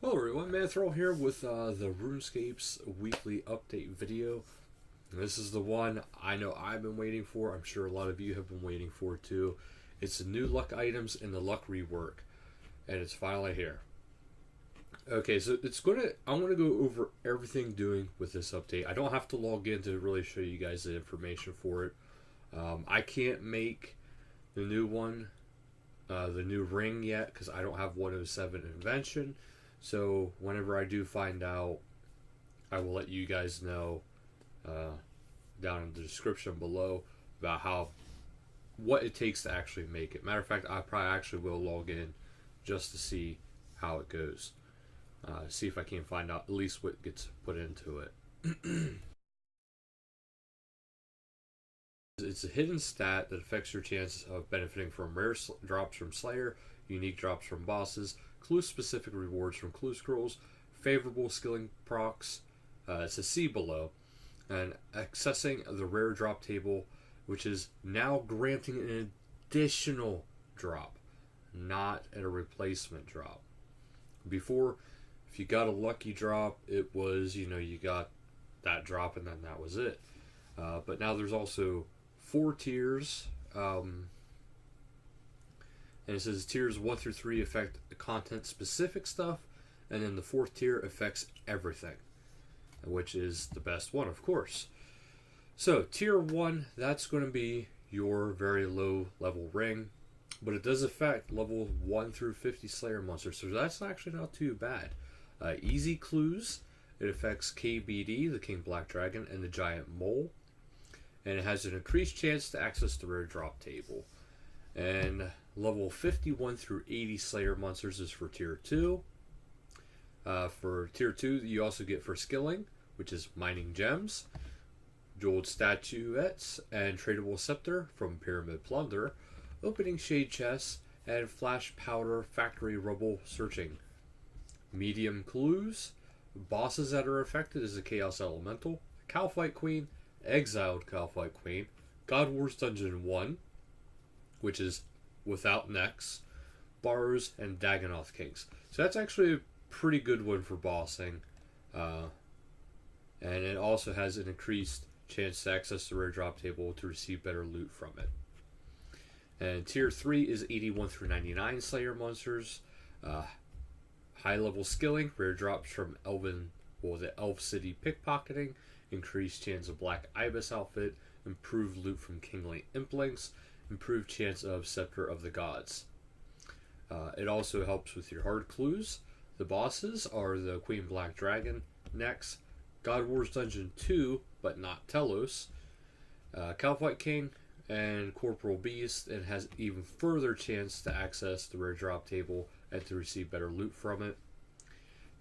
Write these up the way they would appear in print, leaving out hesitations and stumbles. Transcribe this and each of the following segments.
Hello everyone, Manthroll here with the RuneScape's weekly update video. This is the one I know I've been waiting for. I'm sure a lot of you have been waiting for too. It's the new luck items in the luck rework, and it's finally here. Okay, so I'm gonna go over everything doing with this update. I don't have to log in to really show you guys the information for it. I can't make the new one, the new ring yet, because I don't have 107 invention. So whenever I do find out, I will let you guys know down in the description below about what it takes to actually make it. Matter of fact, I probably actually will log in just to see how it goes. See if I can find out at least what gets put into it. It's a hidden stat that affects your chances of benefiting from rare drops from Slayer, unique drops from bosses, clue-specific rewards from clue scrolls, favorable skilling procs. It's a C below, and accessing the rare drop table, which is now granting an additional drop, not a replacement drop. Before, if you got a lucky drop, it was, you got that drop and then that was it. But now there's also 4 tiers, and it says tiers 1 through 3 affect content specific stuff, and then the 4th tier affects everything, which is the best one, of course. So tier 1, that's going to be your very low level ring, but it does affect level 1 through 50 Slayer monsters, so that's actually not too bad. Easy clues, it affects KBD, the King Black Dragon, and the Giant Mole, and it has an increased chance to access the rare drop table. And level 51 through 80 Slayer monsters is for tier 2. For tier 2, you also get for skilling, which is mining gems, jeweled statuettes, and tradable scepter from Pyramid Plunder, opening shade chests, and flash powder factory rubble searching. Medium clues, bosses that are affected is the Chaos Elemental, Calfight Queen, Exiled Calfight Queen, God Wars Dungeon 1, which is without Nex, Bars, and Dagonoth Kings. So that's actually a pretty good one for bossing. And it also has an increased chance to access the rare drop table to receive better loot from it. And tier 3 is 81 through 99 Slayer monsters. High level skilling, rare drops from the Elf City pickpocketing, increased chance of Black Ibis outfit, improved loot from Kingly Implinks, improved chance of Scepter of the Gods. It also helps with your hard clues. The bosses are the Queen Black Dragon, Nex, God Wars Dungeon 2, but not Telos, Calfight King, and Corporal Beast, and has even further chance to access the rare drop table and to receive better loot from it.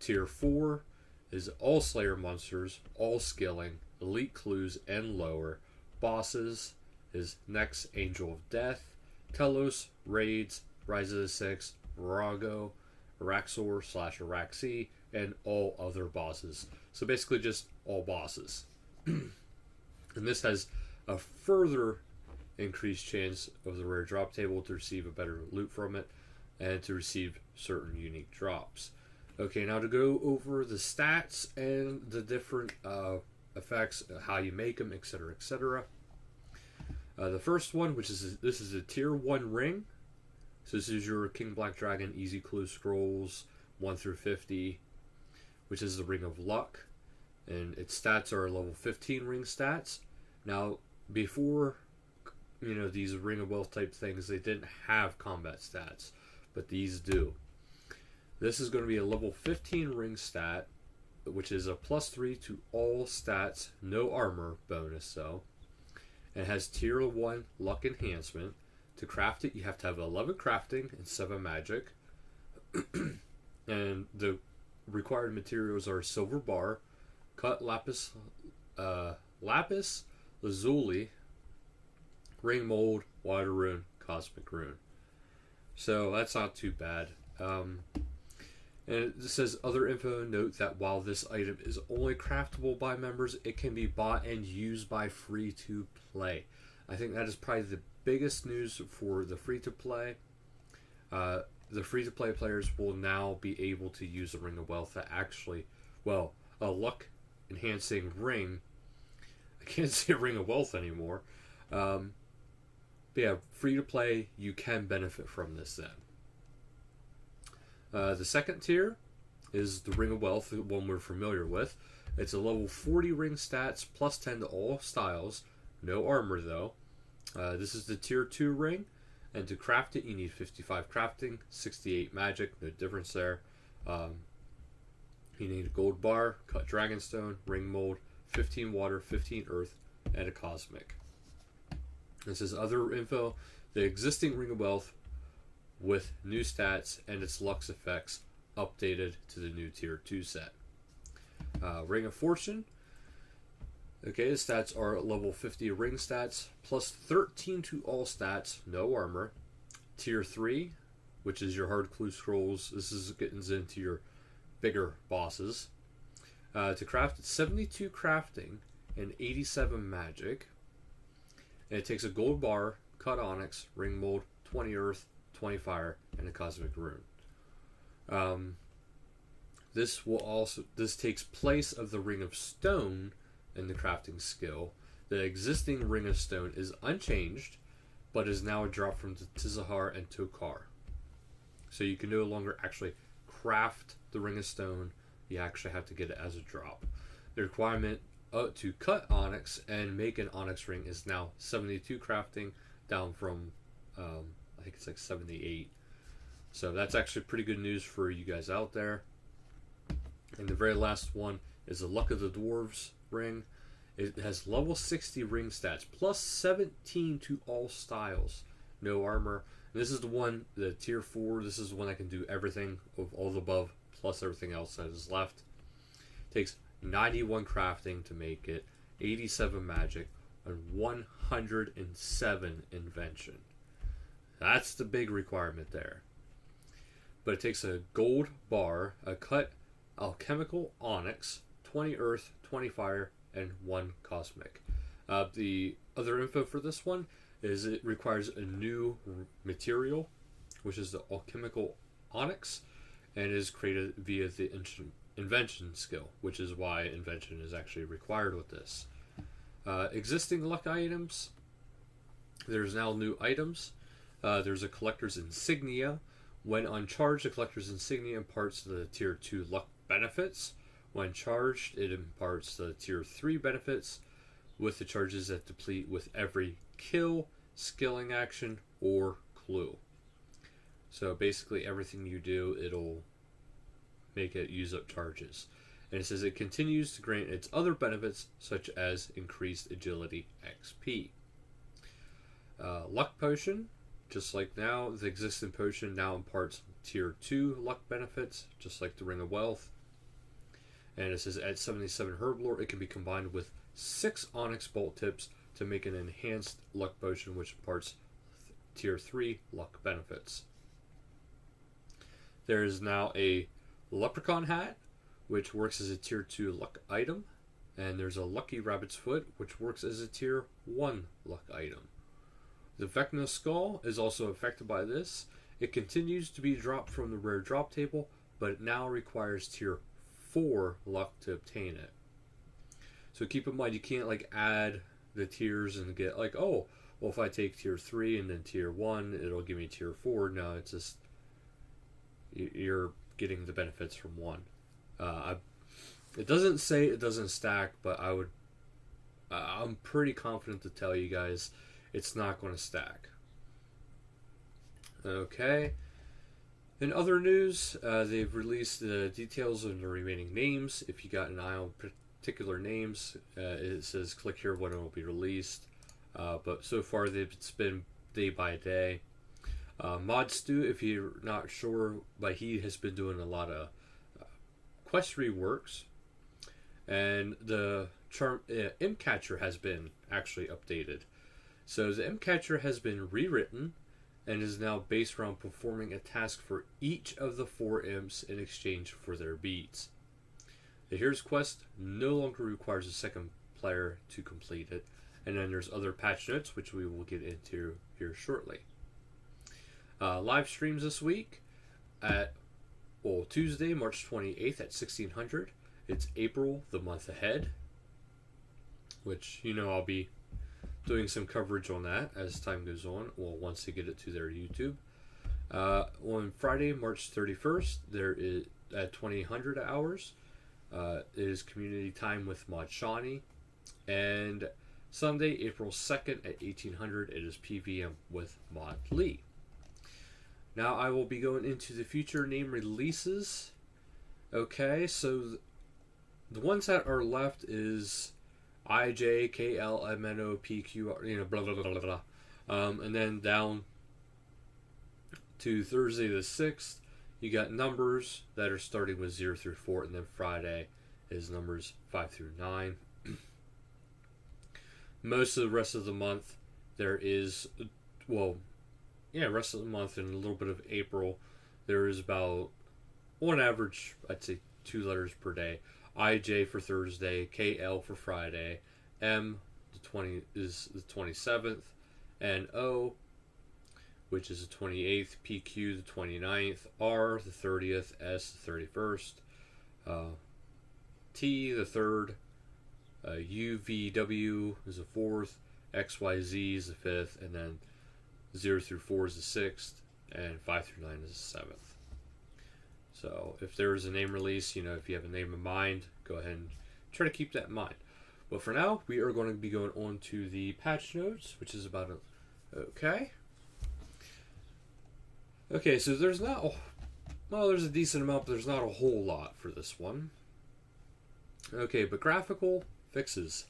Tier 4 is all Slayer monsters, all skilling, elite clues, and lower. Bosses is Nex, Angel of Death, Telos, Raids, Rise of the Six, Virago, Araxor / Araxi, and all other bosses. So basically just all bosses. And this has a further increased chance of the rare drop table to receive a better loot from it and to receive certain unique drops. Okay, now to go over the stats and the different effects, how you make them, etc., etc. The first one, this is a tier 1 ring. So this is your King Black Dragon Easy Clue Scrolls 1 through 50, which is the Ring of Luck. And its stats are level 15 ring stats. Now, before, these Ring of Wealth type things, they didn't have combat stats, but these do. This is going to be a level 15 ring stat, which is a +3 to all stats, no armor bonus though. It has tier 1 luck enhancement. To craft it, you have to have 11 crafting and 7 magic. And the required materials are silver bar, cut lapis lazuli, ring mold, water rune, cosmic rune. So that's not too bad. And it says other info. Note that while this item is only craftable by members, it can be bought and used by free to play. I think that is probably the biggest news for the free to play. the free-to-play players will now be able to use the Ring of Wealth to actually, well, a luck-enhancing ring. I can't say Ring of Wealth anymore. But yeah, free-to-play, you can benefit from this then. The second tier is the Ring of Wealth, the one we're familiar with. It's a level 40 ring stats, plus 10 to all styles. No armor, though. This is the tier 2 ring. And to craft it, you need 55 crafting, 68 magic, no difference there. You need a gold bar, cut dragonstone, ring mold, 15 water, 15 earth, and a cosmic. This is other info. The existing Ring of Wealth with new stats and its Lux effects updated to the new tier 2 set. Ring of Fortune. Okay, the stats are level 50 ring stats, plus 13 to all stats, no armor. Tier 3, which is your hard clue scrolls. This is getting into your bigger bosses. To craft, it's 72 crafting and 87 magic. And it takes a gold bar, cut onyx, ring mold, 20 earth, 20 fire, and a cosmic rune. This takes place of the Ring of Stone in the crafting skill. The existing Ring of Stone is unchanged, but is now a drop from Tizahar and Tokar. So you can no longer actually craft the Ring of Stone, you actually have to get it as a drop. The requirement to cut onyx and make an onyx ring is now 72 crafting, down from I think it's like 78. So that's actually pretty good news for you guys out there. And the very last one is the Luck of the Dwarves ring. It has level 60 ring stats, plus 17 to all styles. No armor. And this is the one, the tier 4, this is the one that can do everything of all the above, plus everything else that is left. Takes 91 crafting to make it, 87 magic, and 107 invention. That's the big requirement there. But it takes a gold bar, a cut alchemical onyx, 20 earth, 20 fire, and 1 cosmic. The other info for this one is it requires a new material, which is the alchemical onyx, and is created via the invention skill, which is why invention is actually required with this. Existing luck items, there's now new items. There's a collector's insignia. When uncharged, the collector's insignia imparts the tier 2 luck benefits. When charged, it imparts the tier 3 benefits with the charges that deplete with every kill, skilling action, or clue. So basically everything you do, it'll make it use up charges. And it says it continues to grant its other benefits, such as increased agility XP. Luck potion, just like now, the existing potion now imparts tier 2 luck benefits, just like the Ring of Wealth. And it says at 77 herb lore, it can be combined with 6 onyx bolt tips to make an enhanced luck potion, which imparts tier 3 luck benefits. There is now a leprechaun hat, which works as a tier 2 luck item. And there's a lucky rabbit's foot, which works as a tier 1 luck item. The Vecna skull is also affected by this. It continues to be dropped from the rare drop table, but it now requires tier 4 luck to obtain it. So keep in mind, you can't like add the tiers and get like, oh, well, if I take tier 3 and then tier 1, it'll give me tier 4. No, it's just you're getting the benefits from 1. It doesn't say it doesn't stack, but I'm pretty confident to tell you guys it's not going to stack. Okay. In other news, they've released the details of the remaining names. If you got an eye on particular names, it says click here when it will be released. But so far, it's been day by day. Mod Stu, if you're not sure, but he has been doing a lot of quest reworks. And the imp catcher has been actually updated. So the imp catcher has been rewritten and is now based around performing a task for each of the 4 imps in exchange for their beads. The Here's quest no longer requires a second player to complete it, and then there's other patch notes which we will get into here shortly. Live streams this week. at, well, Tuesday, March 28th at 1600. It's April, the month ahead, which, I'll be doing some coverage on that as time goes on. Well, once they get it to their YouTube. On Friday, March 31st, there is at 2000 hours. Is community time with Mod Shawnee. And Sunday, April 2nd at 1800, it is PVM with Mod Lee. Now I will be going into the future name releases. Okay, so the ones that are left is IJKLMNOPQ, blah blah blah blah blah. And then down to Thursday the 6th, you got numbers that are starting with 0 through 4, and then Friday is numbers 5 through 9. Most of the rest of the month, there is, rest of the month and a little bit of April, there is about, on average, I'd say 2 letters per day. IJ for Thursday, KL for Friday, M is the 27th, and O, which is the 28th, PQ the 29th, R the 30th, S the 31st, T the 3rd, UVW is the 4th, XYZ is the 5th, and then 0 through 4 is the 6th, and 5 through 9 is the 7th. So if there is a name release, if you have a name in mind, go ahead and try to keep that in mind. But for now, we are going to be going on to the patch notes, which is about okay. Okay, so there's not, there's a decent amount, but there's not a whole lot for this one. Okay, but graphical fixes.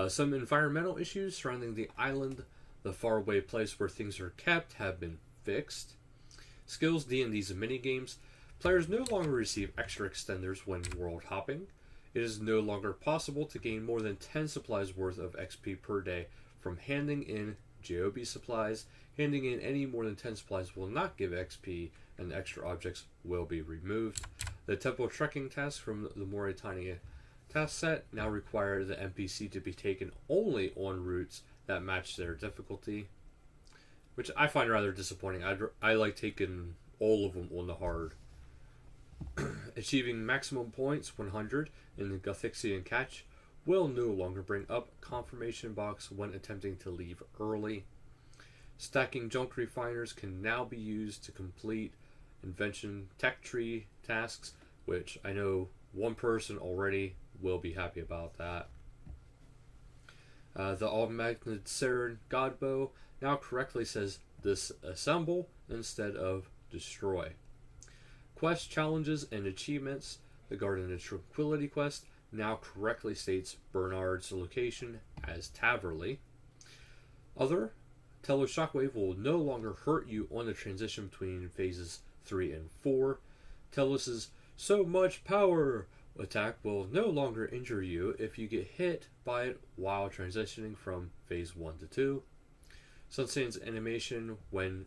Some environmental issues surrounding the island, the faraway place where things are kept, have been fixed. Skills, D&D's and minigames. Players no longer receive extra extenders when world hopping. It is no longer possible to gain more than 10 supplies worth of XP per day from handing in JOB supplies. Handing in any more than 10 supplies will not give XP, and the extra objects will be removed. The temple trekking tasks from the Mauritania task set now require the NPC to be taken only on routes that match their difficulty, which I find rather disappointing. I like taking all of them on the hard. Achieving maximum points 100 in the Gothixian catch will no longer bring up confirmation box when attempting to leave early. Stacking junk refiners can now be used to complete invention tech tree tasks, which I know one person already will be happy about that. The augmented Saren Godbow now correctly says disassemble instead of destroy. Quest challenges and achievements. The Garden of Tranquility quest now correctly states Bernard's location as Taverley. Other, Telos Shockwave will no longer hurt you on the transition between phases 3 and 4. Telos's so much power attack will no longer injure you if you get hit by it while transitioning from phase 1 to 2. Sunshine's animation when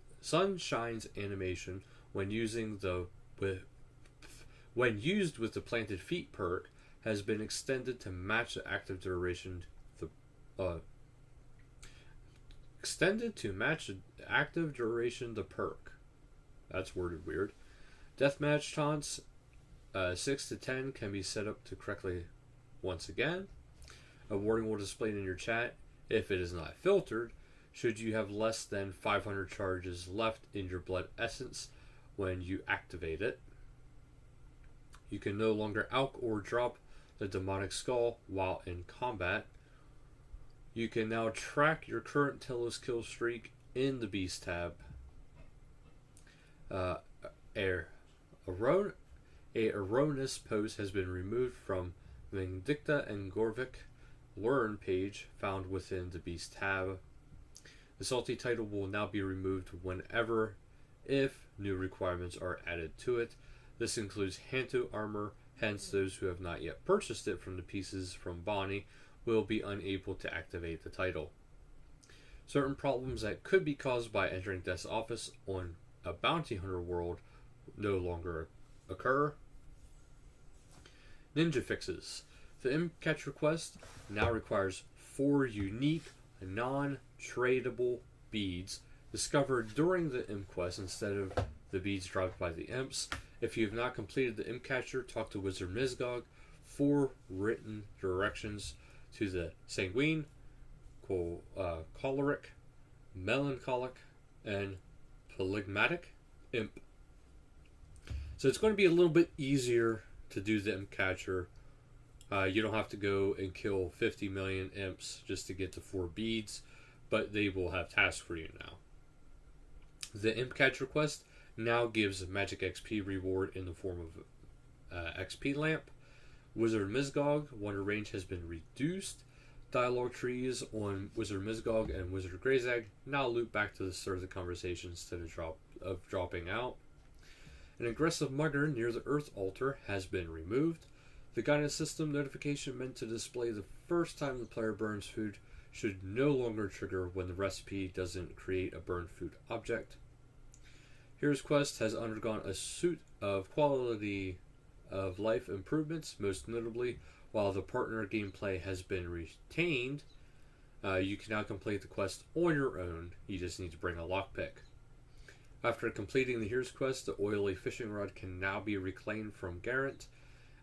used with the planted feet perk has been extended to match the active duration the perk. That's worded weird. Deathmatch taunts 6 to 10 can be set up to correctly once again. A warning will display in your chat if it is not filtered. Should you have less than 500 charges left in your blood essence when you activate it. You can no longer alch or drop the demonic skull while in combat. You can now track your current Telos kill streak in the Beast tab. A erroneous post has been removed from Vindicta and Gorvik Learn page found within the Beast tab. The salty title will now be removed whenever if new requirements are added to it. This includes Hanto armor, hence those who have not yet purchased it from the pieces from Bonnie will be unable to activate the title. Certain problems that could be caused by entering Death's office on a bounty hunter world no longer occur. Ninja fixes. The imp catch request now requires 4 unique non-tradable beads discovered during the imp quest instead of the beads dropped by the imps. If you have not completed the imp catcher, talk to Wizard Mizgog for written directions to the sanguine, choleric, melancholic, and phlegmatic imp. So it's going to be a little bit easier to do the imp catcher. You don't have to go and kill 50 million imps just to get the 4 beads, but they will have tasks for you now. The imp catcher quest now gives magic XP reward in the form of XP lamp. Wizard Mizgog Wonder range has been reduced. Dialogue trees on Wizard Mizgog and Wizard Greyzag now loop back to the start of the conversation instead of dropping out. An aggressive mugger near the Earth altar has been removed. The guidance system notification meant to display the first time the player burns food should no longer trigger when the recipe doesn't create a burned food object. Hero's Quest has undergone a suite of quality of life improvements, most notably, while the partner gameplay has been retained, you can now complete the quest on your own. You just need to bring a lockpick. After completing the Hero's Quest, the oily fishing rod can now be reclaimed from Garrett.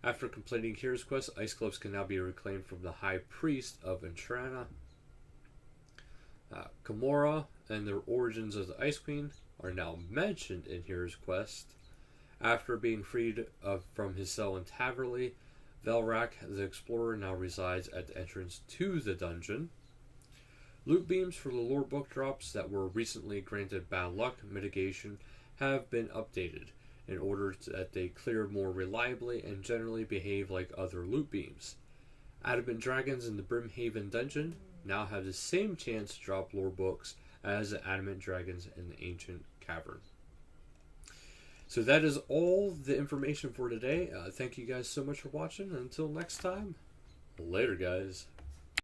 After completing Hero's Quest, ice gloves can now be reclaimed from the High Priest of Entrana. Gamora and the origins of the Ice Queen are now mentioned in Hero's Quest. After being freed from his cell in Taverley, Velrak, the explorer, now resides at the entrance to the dungeon. Loot beams for the lore book drops that were recently granted bad luck mitigation have been updated in order that they clear more reliably and generally behave like other loot beams. Adamant dragons in the Brimhaven dungeon now have the same chance to drop lore books as the adamant dragons in the ancient cavern. So that is all the information for today. Thank you guys so much for watching. Until next time, later guys.